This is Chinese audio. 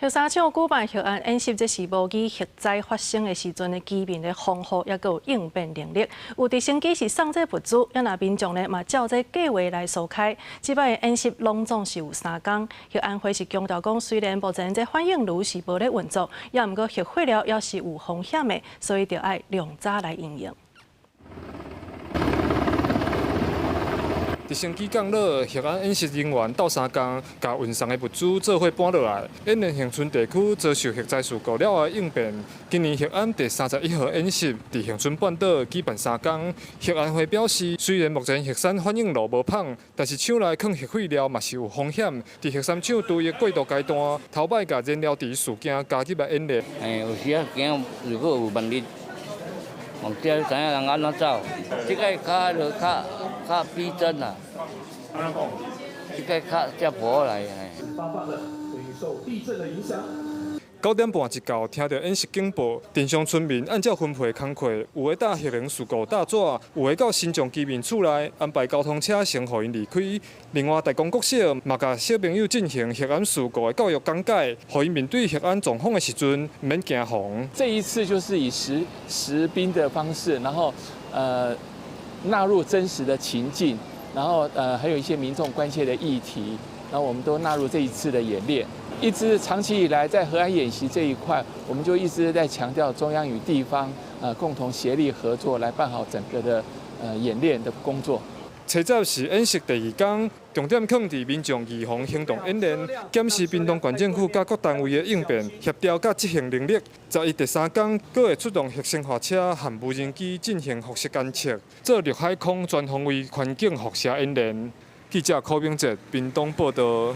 核三厂举办核安演习，这是模拟核灾发生的时阵的机民的防护，也有应变能力。有伫升机是送这物资，也那民众呢嘛照这计划来召开。即摆的演习拢总是有3天。核安会是强调讲，虽然目前这反应炉是无咧运作，也毋过核废料也是有风险的，所以就要量早来应用。 伫升机降落，核安演习人员斗3天，甲运送的物资做伙搬落来。演练恒春地区遭受核灾事故了后应变，今年核安第31号演习伫恒春半岛举办3天。核安会表示，虽然目前核酸反应炉无芳，但是厂内放核废料嘛是有风险。伫核三厂队的过渡阶段，头摆甲燃料池事件加入来演练。有时啊惊，如果有万一，忘记知影人安怎走，即个较逼真啊，即个较无来。发放了等于受地震的影响。 9点半一到，听到演习警报，镇上村民按照分配工课，有的搭核能事故搭纸，有的到新庄居民厝内安排交通车先互因离开。另外，大公国小嘛甲小朋友进行核安事故的教育讲解，互因面对核安状况的时阵，唔免惊慌。这一次就是以实兵的方式，然后纳入真实的情境，然后还有一些民众关切的议题，然后我们都纳入这一次的演练。 一直长期以来，在核安演习这一块，我们就一直在强调中央与地方共同协力合作，来办好整个的演练的工作。初十是演习第2天，重点放伫民众预防行动演练，检视屏东县政府甲各单位的应变、协调甲执行能力。11第3天，阁会出动核生化车和无人机进行辐射监测，做陆海空全方位环境辐射演练。记者柯炳哲，屏东报道。